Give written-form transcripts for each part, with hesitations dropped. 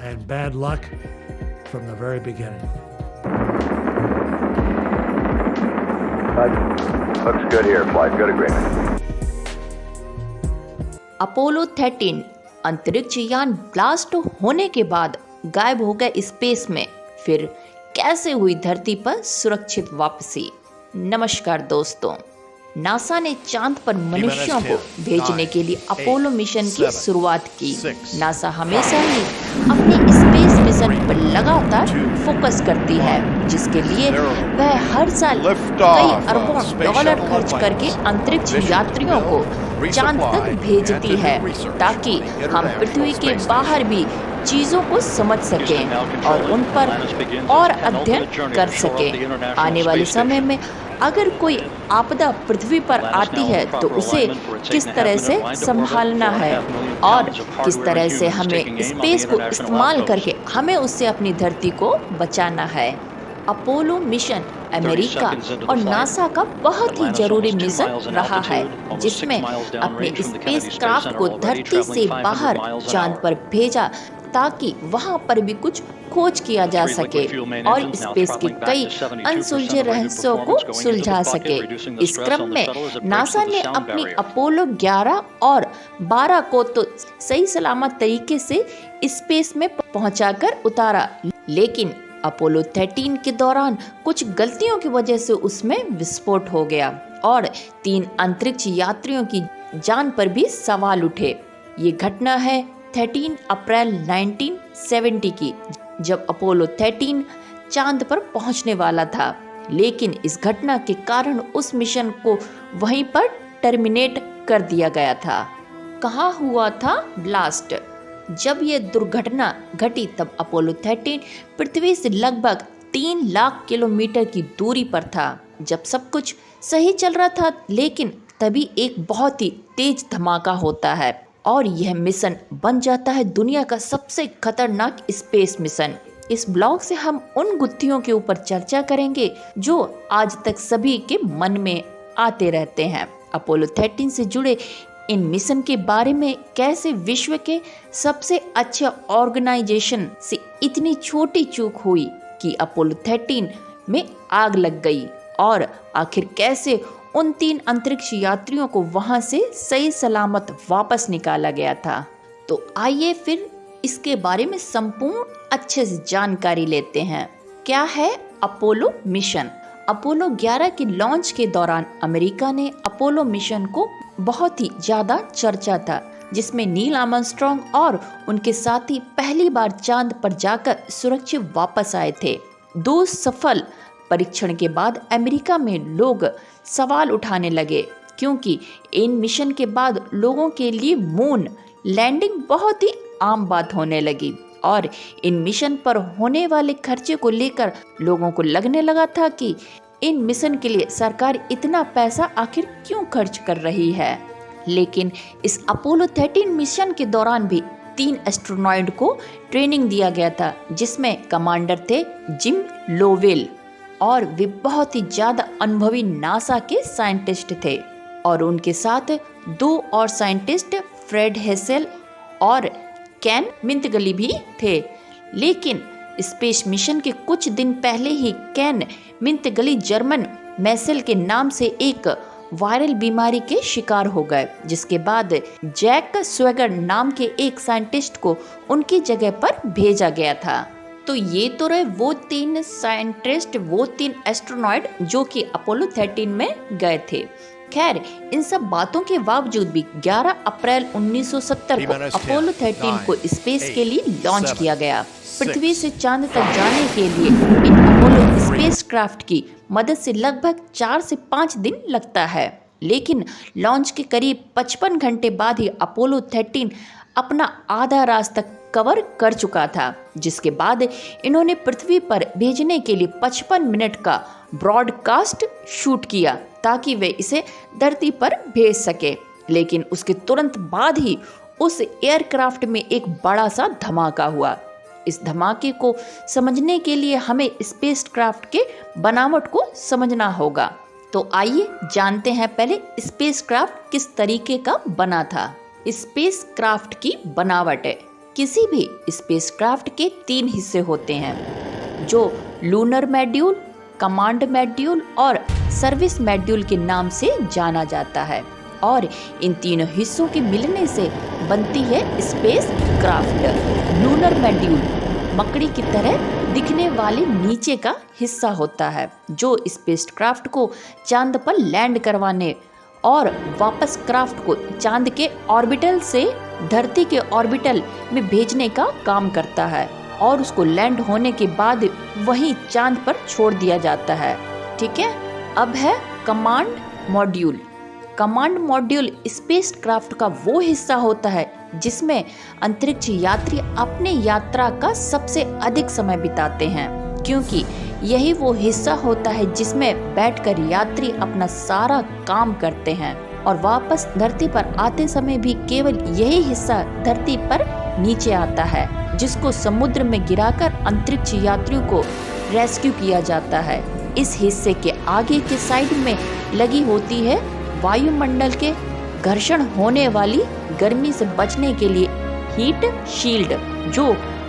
and bad luck from the very beginning. Looks good here, flight. Good agreement. Apollo 13 अंतरिक्ष यान blast होने के बाद गायब हो गए स्पेस में, फिर कैसे हुई धरती पर सुरक्षित वापसी। नमस्कार दोस्तों, नासा ने चांद पर मनुष्यों को भेजने के लिए अपोलो मिशन की शुरुआत की। नासा हमेशा ही अपनी स्पेस मिशन पर लगातार फोकस करती है, जिसके लिए वह हर साल कई अरबों डॉलर खर्च करके अंतरिक्ष यात्रियों को चांद तक भेजती है, ताकि हम पृथ्वी के बाहर भी चीजों को समझ सकें और उन पर और अध्ययन कर सकें। आने वाले समय में अगर कोई आपदा पृथ्वी पर आती है तो उसे किस तरह से संभालना है और किस तरह से हमें स्पेस को इस्तेमाल करके हमें उससे अपनी धरती को बचाना है। अपोलो मिशन अमेरिका और नासा का बहुत ही जरूरी मिशन रहा है, जिसमें अपने स्पेस क्राफ्ट को धरती से बाहर चांद पर भेजा ताकि वहां पर भी कुछ खोज किया जा सके और स्पेस के कई अनसुलझे रहस्यों को सुलझा सके। इस क्रम में नासा ने अपनी अपोलो 11 और 12 को तो सही सलामत तरीके से स्पेस में पहुंचाकर उतारा, लेकिन अपोलो 13 के दौरान कुछ गलतियों की वजह से उसमें विस्फोट हो गया और 3 अंतरिक्ष यात्रियों की जान पर भी सवाल उठे। ये घटना है 13 अप्रैल 1970 की, जब अपोलो 13 चांद पर पहुंचने वाला था, लेकिन इस घटना के कारण उस मिशन को वहीं पर टर्मिनेट कर दिया गया था। कहाँ हुआ था ब्लास्ट? जब यह दुर्घटना घटी तब अपोलो 13 पृथ्वी से लगभग 3 लाख किलोमीटर की दूरी पर था। जब सब कुछ सही चल रहा था, लेकिन तभी एक बहुत ही तेज धमाका होता है और यह मिशन बन जाता है दुनिया का सबसे खतरनाक स्पेस मिशन। इस ब्लॉग से हम उन गुत्थियों के ऊपर चर्चा करेंगे जो आज तक सभी के मन में आते रहते हैं। अपोलो 13 से जुड़े इन मिशन के बारे में, कैसे विश्व के सबसे अच्छे ऑर्गेनाइजेशन से इतनी छोटी चूक हुई कि अपोलो 13 में आग लग गई और आखिर कैसे उन 3 अंतरिक्ष यात्रियों को वहां से सही सलामत वापस निकाला गया था। तो आइए फिर इसके बारे में संपूर्ण अच्छे से जानकारी लेते हैं। क्या है अपोलो मिशन? अपोलो 11 की लॉन्च के दौरान अमेरिका ने अपोलो मिशन को बहुत ही ज्यादा चर्चा था, जिसमें नील आर्मस्ट्रांग और उनके साथी पहली बार चांद पर जाकर सुरक्षित वापस आए थे। 2 सफल परीक्षण के बाद अमेरिका में लोग सवाल उठाने लगे, क्योंकि इन मिशन के बाद लोगों के लिए मून लैंडिंग बहुत ही आम बात होने लगी और इन मिशन पर होने वाले खर्चे को लेकर लोगों को लगने लगा था कि इन मिशन के लिए सरकार इतना पैसा आखिर क्यों खर्च कर रही है। लेकिन इस अपोलो 13 मिशन के दौरान भी 3 एस्ट्रोनॉइट को ट्रेनिंग दिया गया था, जिसमें कमांडर थे जिम लोवेल और वे बहुत ही ज्यादा अनुभवी नासा के साइंटिस्ट थे और उनके साथ 2 और साइंटिस्ट फ्रेड हेसेल और कैन मिंतगली भी थे। लेकिन स्पेस मिशन के कुछ दिन पहले ही कैन मिंतगली जर्मन मैसेल के नाम से एक वायरल बीमारी के शिकार हो गए, जिसके बाद जैक स्वेगर नाम के एक साइंटिस्ट को उनकी जगह पर भेजा गया था। तो ये तो रहे वो 3 साइंटिस्ट, वो 3 एस्ट्रोनॉइट जो कि अपोलो 13 में गए थे। खैर, इन सब बातों के बावजूद भी 11 अप्रैल 1970 को अपोलो 13 को स्पेस के लिए लॉन्च किया गया। पृथ्वी से चांद तक जाने के लिए इन अपोलो स्पेसक्राफ्ट की मदद से लगभग 4 से 5 दिन लगता है, लेकिन लॉन्च के करीब 55 घंटे बाद ही अपोलो 13 अपना आधा रास्ता कवर कर चुका था, जिसके बाद इन्होंने पृथ्वी पर भेजने के लिए 55 मिनट का ब्रॉडकास्ट शूट किया ताकि वे इसे धरती पर भेज सके। लेकिन उसके तुरंत बाद ही उस एयरक्राफ्ट में एक बड़ा सा धमाका हुआ। इस धमाके को समझने के लिए हमें स्पेसक्राफ्ट के बनावट को समझना होगा। तो आइए जानते हैं पहले स्पेसक्राफ्ट किस तरीके का बना था। स्पेसक्राफ्ट की बनावट है। किसी भी स्पेसक्राफ्ट के 3 हिस्से होते हैं जो लूनर मॉड्यूल, कमांड मॉड्यूल और सर्विस मॉड्यूल के नाम से जाना जाता है। और इन तीनों हिस्सों के मिलने से बनती है स्पेसक्राफ्ट। लूनर मॉड्यूल मकड़ी की तरह दिखने वाले नीचे का हिस्सा होता है जो स्पेसक्राफ्ट को चांद पर लैंड करवाने और वापस क्राफ्ट को चांद के ऑर्बिटल से धरती के ऑर्बिटल में भेजने का काम करता है और उसको लैंड होने के बाद वहीं चांद पर छोड़ दिया जाता है। ठीक है, अब है command module. Command module spacecraft का वो हिस्सा होता है जिसमें अंतरिक्ष यात्री अपने यात्रा का सबसे अधिक समय बिताते हैं, क्योंकि यही वो हिस्सा होता है जिसमें बैठकर यात्री अपना सारा काम करते हैं और वापस धरती पर आते समय भी केवल यही हिस्सा धरती पर नीचे आता है, जिसको समुद्र में गिराकर अंतरिक्ष यात्रियों को रेस्क्यू किया जाता है। इस हिस्से के आगे के साइड में लगी होती है वायुमंडल के घर्षण होने वाली गर्मी से बचने के लिए हीट शील्ड, जो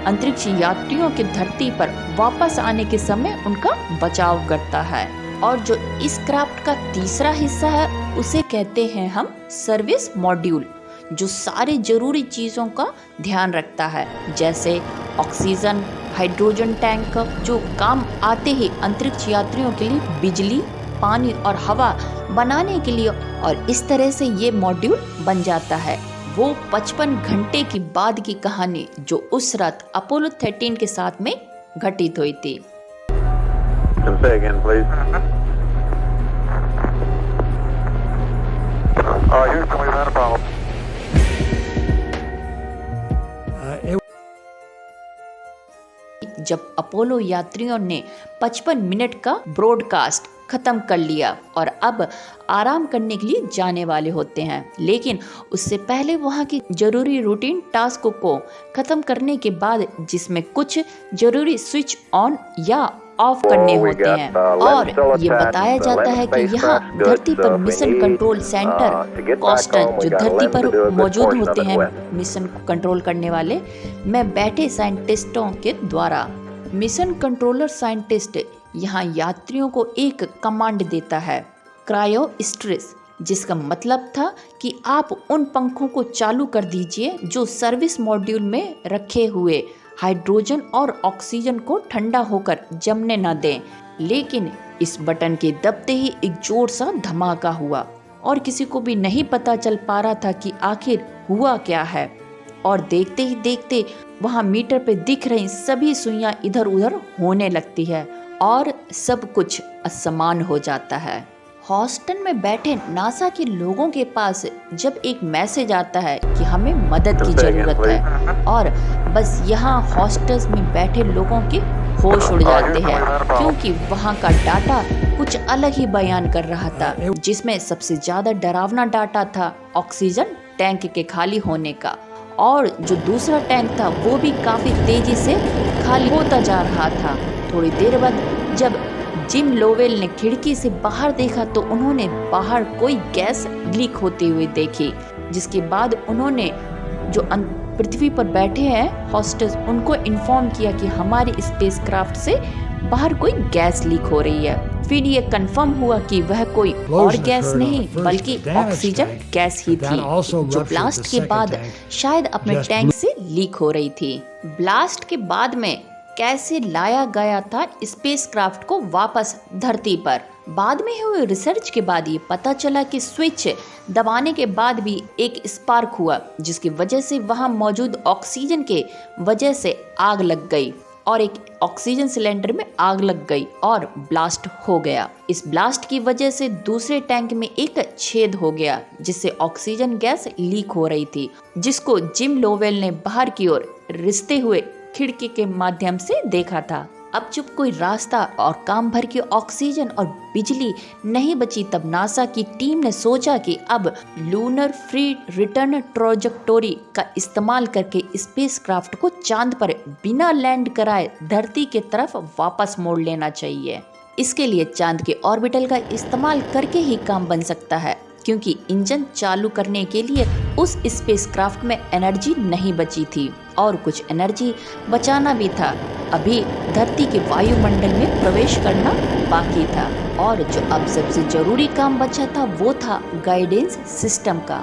अंतरिक्ष यात्रियों के धरती पर वापस आने के समय उनका बचाव करता है। और जो इस क्राफ्ट का तीसरा हिस्सा है उसे कहते हैं हम सर्विस मॉड्यूल, जो सारे जरूरी चीजों का ध्यान रखता है, जैसे ऑक्सीजन, हाइड्रोजन टैंक, जो काम आते ही अंतरिक्ष यात्रियों के लिए बिजली, पानी और हवा बनाने के लिए। और इस तरह से ये मॉड्यूल बन जाता है वो 55 घंटे की बाद की कहानी जो उस रात अपोलो 13 के साथ में घटित हुई थी। Say again, please. Houston, we've had a problem. जब अपोलो यात्रियों ने 55 मिनट का ब्रॉडकास्ट खत्म कर लिया और अब आराम करने के लिए जाने वाले होते हैं, लेकिन उससे पहले वहां की जरूरी रूटीन टास्क को खत्म करने के बाद जिसमें कुछ जरूरी स्विच ऑन या ऑफ करने होते हैं। और ये बताया जाता है कि यहाँ धरती पर मिशन कंट्रोल सेंटर कॉस्टन, जो धरती पर मौजूद होते हैं मिशन को कंट्रोल करने वाले, में बैठे साइंटिस्टों के द्वारा मिशन कंट्रोलर साइंटिस्ट यहाँ यात्रियों को एक कमांड देता है, क्रायो स्ट्रेस, जिसका मतलब था कि आप उन पंखों को चालू कर दीजिए जो सर्विस मॉड्यूल में रखे हुए हाइड्रोजन और ऑक्सीजन को ठंडा होकर जमने न दें। लेकिन इस बटन के दबते ही एक जोर सा धमाका हुआ और किसी को भी नहीं पता चल पा रहा था कि आखिर हुआ क्या है। और देखते ही देखते वहां मीटर पे दिख रही सभी सुइयां इधर उधर होने लगती है और सब कुछ असमान हो जाता है। हॉस्टन में बैठे नासा के लोगों के पास जब एक मैसेज आता है कि हमें मदद की जरूरत है, और बस यहाँ हॉस्टल्स में बैठे लोगों के होश उड़ जाते हैं, क्योंकि वहाँ का डाटा कुछ अलग ही बयान कर रहा था, जिसमें सबसे ज्यादा डरावना डाटा था ऑक्सीजन टैंक के खाली होने का। और जो दूसरा टैंक था वो भी काफी तेजी से खाली होता जा रहा था। थोड़ी देर बाद जब जिम लोवेल ने खिड़की से बाहर देखा तो उन्होंने बाहर कोई गैस लीक होते हुए देखी, जिसके बाद उन्होंने जो पृथ्वी पर बैठे हैं हॉस्टेस उनको इन्फॉर्म किया कि हमारी स्पेसक्राफ्ट से बाहर कोई गैस लीक हो रही है। फिर ये कंफर्म हुआ कि वह कोई और गैस नहीं बल्कि ऑक्सीजन गैस ही थी, जो ब्लास्ट के बाद शायद अपने टैंक से लीक हो रही थी। ब्लास्ट के बाद में कैसे लाया गया था स्पेसक्राफ्ट को वापस धरती पर, बाद में हुए रिसर्च के बाद ये पता चला कि स्विच दबाने के बाद भी एक स्पार्क हुआ, जिसकी वजह से वहां मौजूद ऑक्सीजन के वजह से आग लग गई और एक ऑक्सीजन सिलेंडर में आग लग गई और ब्लास्ट हो गया। इस ब्लास्ट की वजह से दूसरे टैंक में एक छेद हो गया जिससे ऑक्सीजन गैस लीक हो रही थी, जिसको जिम लोवेल ने बाहर की ओर रिसते हुए खिड़की के माध्यम से देखा था। अब जब कोई रास्ता और काम भर के ऑक्सीजन और बिजली नहीं बची, तब नासा की टीम ने सोचा कि अब लूनर फ्री रिटर्न ट्रैजेक्टोरी का इस्तेमाल करके स्पेसक्राफ्ट को चांद पर बिना लैंड कराए धरती के तरफ वापस मोड़ लेना चाहिए। इसके लिए चांद के ऑर्बिटल का इस्तेमाल करके ही काम बन सकता है, क्योंकि इंजन चालू करने के लिए उस स्पेसक्राफ्ट में एनर्जी नहीं बची थी। और कुछ एनर्जी बचाना भी था। अभी धरती के वायुमंडल में प्रवेश करना बाकी था और जो अब सबसे जरूरी काम बचा था वो था गाइडेंस सिस्टम का।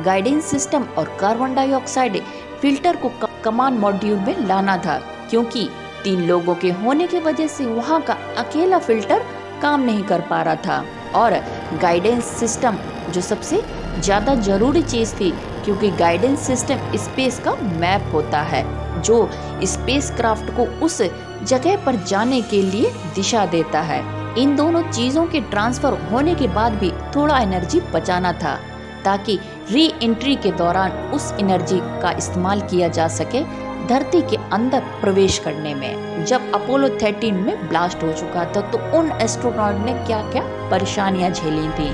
गाइडेंस सिस्टम और कार्बन डाइऑक्साइड फिल्टर को कमांड मॉड्यूल में लाना था, क्योंकि 3 लोगों के होने की वजह से वहाँ का अकेला फिल्टर काम नहीं कर पा रहा था। और गाइडेंस सिस्टम जो सबसे ज़्यादा जरूरी चीज़ थी, क्योंकि गाइडेंस सिस्टम स्पेस का मैप होता है जो स्पेस क्राफ्ट को उस जगह पर जाने के लिए दिशा देता है। इन दोनों चीज़ों के ट्रांसफर होने के बाद भी थोड़ा एनर्जी बचाना था, ताकि री एंट्री के दौरान उस एनर्जी का इस्तेमाल किया जा सके धरती के अंदर प्रवेश करने में। जब अपोलो 13 में ब्लास्ट हो चुका था तो उन एस्ट्रोनॉट ने क्या क्या परेशानियां झेली थी,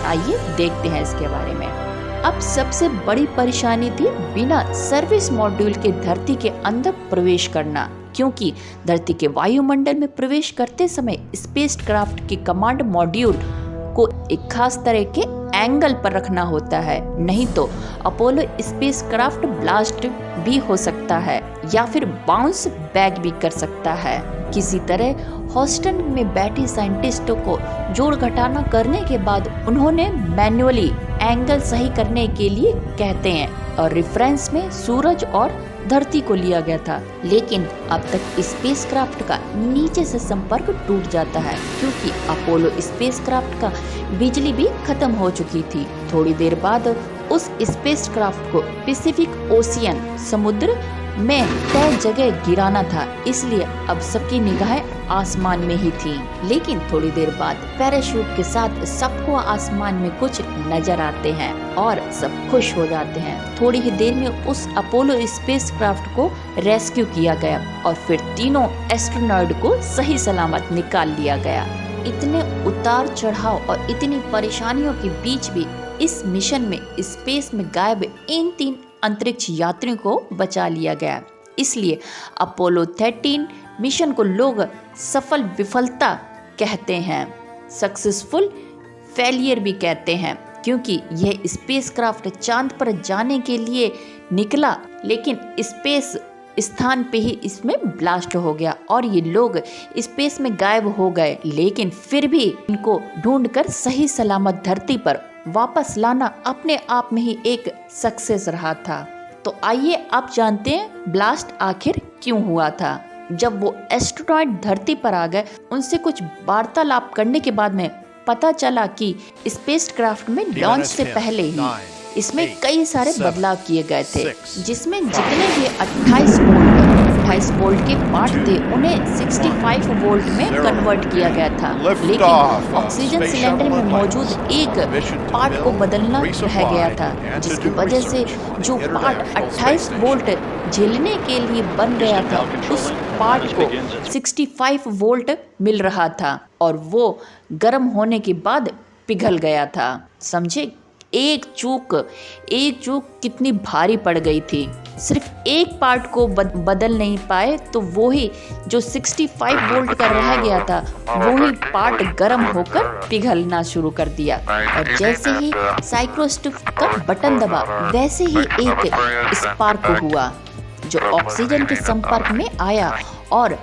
आइए देखते हैं इसके बारे में। अब सबसे बड़ी परेशानी थी बिना सर्विस मॉड्यूल के धरती के अंदर प्रवेश करना, क्योंकि धरती के वायुमंडल में प्रवेश करते समय स्पेस क्राफ्ट के कमांड मॉड्यूल को एक खास तरह के एंगल पर रखना होता है, नहीं तो अपोलो स्पेस क्राफ्ट ब्लास्ट भी हो सकता है या फिर बाउंस बैक भी कर सकता है। किसी तरह हॉस्टन में बैठे साइंटिस्टों को जोड़ घटाना करने के बाद उन्होंने मैन्युअली एंगल सही करने के लिए कहते हैं और रेफरेंस में सूरज और धरती को लिया गया था। लेकिन अब तक स्पेसक्राफ्ट का नीचे से संपर्क टूट जाता है, क्योंकि अपोलो स्पेसक्राफ्ट का बिजली भी खत्म हो चुकी थी। थोड़ी देर बाद उस स्पेसक्राफ्ट को पैसिफिक ओशियन समुद्र में तय जगह गिराना था, इसलिए अब सबकी निगाहें आसमान में ही थी। लेकिन थोड़ी देर बाद पैराशूट के साथ सबको आसमान में कुछ नजर आते हैं और सब खुश हो जाते हैं। थोड़ी ही देर में उस अपोलो स्पेसक्राफ्ट को रेस्क्यू किया गया और फिर तीनों एस्ट्रोनॉट को सही सलामत निकाल लिया गया। इतने उतार चढ़ाव और इतनी परेशानियों के बीच भी इस मिशन में स्पेस में गायब इन 3 अंतरिक्ष यात्रियों को बचा लिया गया। इसलिए अपोलो 13 मिशन को लोग सफल विफलता कहते हैं, सक्सेसफुल फेलियर भी कहते हैं, क्योंकि यह स्पेसक्राफ्ट चांद पर जाने के लिए निकला, लेकिन स्पेस स्थान पे ही इसमें ब्लास्ट हो गया और ये लोग स्पेस में गायब हो गए। लेकिन फिर भी इनको ढूंढकर सही सलामत धरती पर वापस लाना अपने आप में ही एक सक्सेस रहा था। तो आइए अब जानते हैं ब्लास्ट आखिर क्यों हुआ था। जब वो एस्ट्रोनॉट धरती पर आ गए, उनसे कुछ वार्तालाप करने के बाद में पता चला कि स्पेसक्राफ्ट में लॉन्च से पहले ही इसमें कई सारे बदलाव किए गए थे, जिसमें जितने भी 28 वोल्ट के पार्ट थे उन्हें 65 वोल्ट में कन्वर्ट किया गया था। लेकिन ऑक्सीजन सिलेंडर में मौजूद एक पार्ट को बदलना रह गया था, जिसकी वजह से जो पार्ट 28 वोल्ट झेलने के लिए बन गया था उस पार्ट को 65 वोल्ट मिल रहा था और वो गर्म होने के बाद पिघल गया था। समझे? एक चूक कितनी भारी पड़ गई थी। सिर्फ एक पार्ट को बदल नहीं पाए तो वो ही जो 65 वोल्ट का रह गया था वो ही पार्ट गर्म होकर पिघलना शुरू कर दिया। और जैसे ही साइक्रोस्टिक का बटन दबा वैसे ही एक स्पार्क हुआ जो ऑक्सीजन के संपर्क में आया और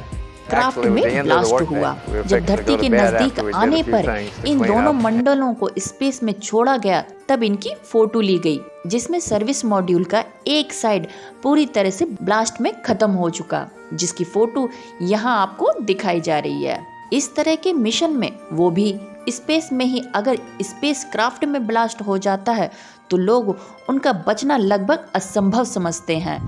क्राफ्ट में ब्लास्ट हुआ। जब धरती के नजदीक आने पर इन दोनों मंडलों को स्पेस में छोड़ा गया तब इनकी फोटो ली गई, जिसमें सर्विस मॉड्यूल का एक साइड पूरी तरह से ब्लास्ट में खत्म हो चुका, जिसकी फोटो यहाँ आपको दिखाई जा रही है। इस तरह के मिशन में, वो भी स्पेस में ही, अगर स्पेस क्राफ्ट में ब्लास्ट हो जाता है तो लोग उनका बचना लगभग असंभव समझते हैं।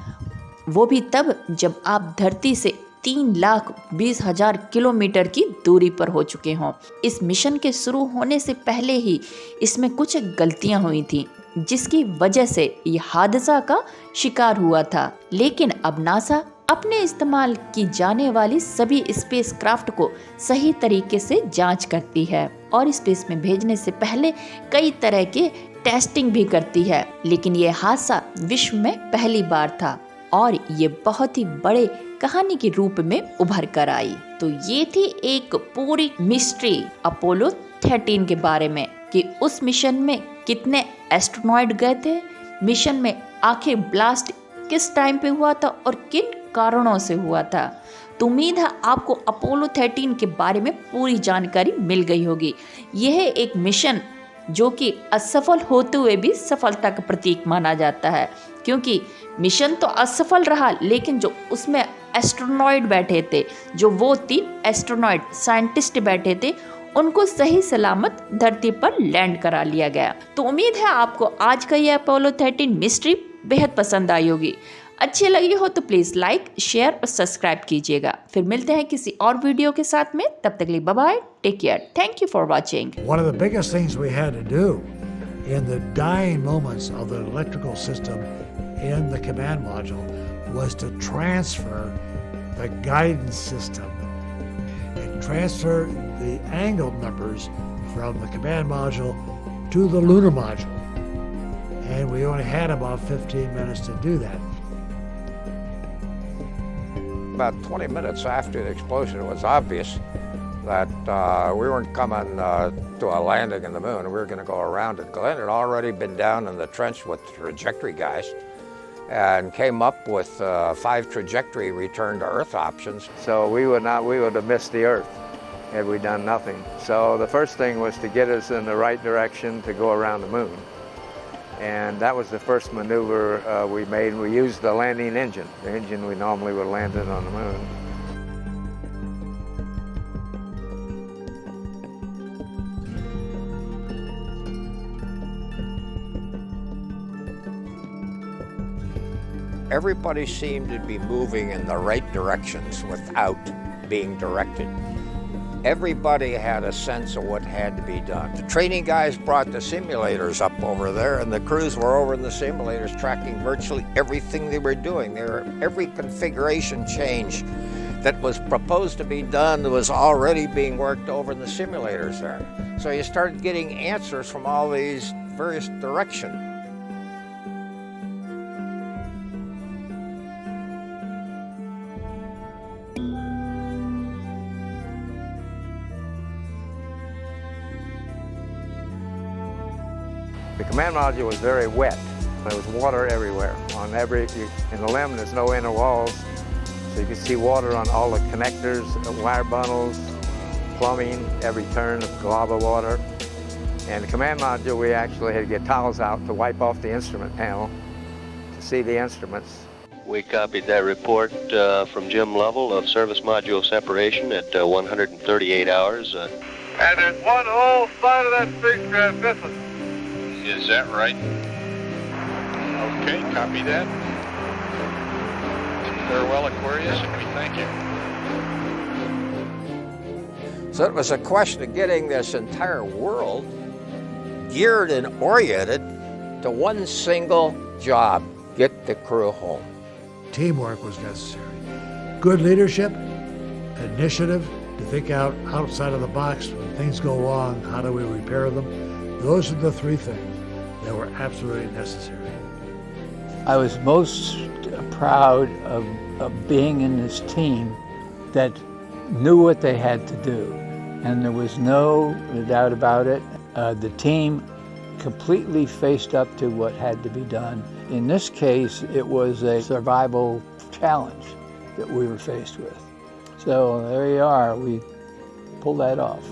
वो भी तब जब आप धरती से 3,20,000 किलोमीटर की दूरी पर हो चुके हों। इस मिशन के शुरू होने से पहले ही इसमें कुछ गलतियां हुई थी, जिसकी वजह से यह हादसा का शिकार हुआ था। लेकिन अब नासा अपने इस्तेमाल की जाने वाली सभी स्पेस क्राफ्ट को सही तरीके से जांच करती है और स्पेस में भेजने से पहले कई तरह के टेस्टिंग भी करती है। लेकिन यह हादसा विश्व में पहली बार था और ये बहुत ही बड़े कहानी के रूप में उभर कर आई। तो ये थी एक पूरी मिस्ट्री अपोलो 13 के बारे में कि उस मिशन में कितने एस्ट्रोनॉट गए थे, मिशन में आखिर ब्लास्ट किस टाइम पे हुआ था और किन कारणों से हुआ था। तो उम्मीद है आपको अपोलो 13 के बारे में पूरी जानकारी मिल गई होगी। यह एक मिशन जो कि असफल होते हुए भी सफलता का प्रतीक माना जाता है, क्योंकि मिशन तो असफल रहा लेकिन जो उसमें एस्ट्रोनॉइट बैठे थे, जो वो 3 एस्ट्रोनॉइट साइंटिस्ट बैठे थे, उनको सही सलामत धरती पर लैंड करा लिया गया। तो उम्मीद है आपको आज का ये अपोलो 13 मिस्ट्री बेहद पसंद आई होगी। अच्छी लगी हो तो प्लीज़ लाइक, शेयर और सब्सक्राइब कीजिएगा। फिर मिलते हैं किसी और वीडियो के साथ में, तब तक के लिए bye bye, take care, thank you for watching. One of the biggest things we had to do in the dying moments of the electrical system in the command module was to transfer the guidance system and transfer the angle numbers from the command module to the lunar module. And we only had about 15 minutes to do that. About 20 minutes after the explosion, it was obvious that we weren't coming to a landing in the moon. We were going to go around it. Glenn had already been down in the trench with trajectory guys and came up with 5 trajectory return to Earth options. So we would have missed the Earth had we done nothing. So the first thing was to get us in the right direction to go around the moon. And that was the first maneuver we made. We used the landing engine, the engine we normally would have landed on the moon. Everybody seemed to be moving in the right directions without being directed. Everybody had a sense of what had to be done. The training guys brought the simulators up over there, and the crews were over in the simulators tracking virtually everything they were doing. Every configuration change that was proposed to be done was already being worked over in the simulators there. So you started getting answers from all these various directions. The command module was very wet. There was water everywhere. In the LEM, there's no inner walls, so you could see water on all the connectors, the wire bundles, plumbing, every turn of glob of water. And the command module, we actually had to get towels out to wipe off the instrument panel to see the instruments. We copied that report from Jim Lovell of service module separation at 138 hours. And there's one whole side of that spacecraft missing. Is that right? Okay, copy that. Farewell, Aquarius, and we thank you. So it was a question of getting this entire world geared and oriented to one single job: get the crew home. Teamwork was necessary. Good leadership, initiative to think outside of the box. When things go wrong, how do we repair them? Those are the 3 things that were absolutely necessary. I was most proud of being in this team that knew what they had to do, and there was no doubt about it. The team completely faced up to what had to be done. In this case, it was a survival challenge that we were faced with. So there you are, we pulled that off.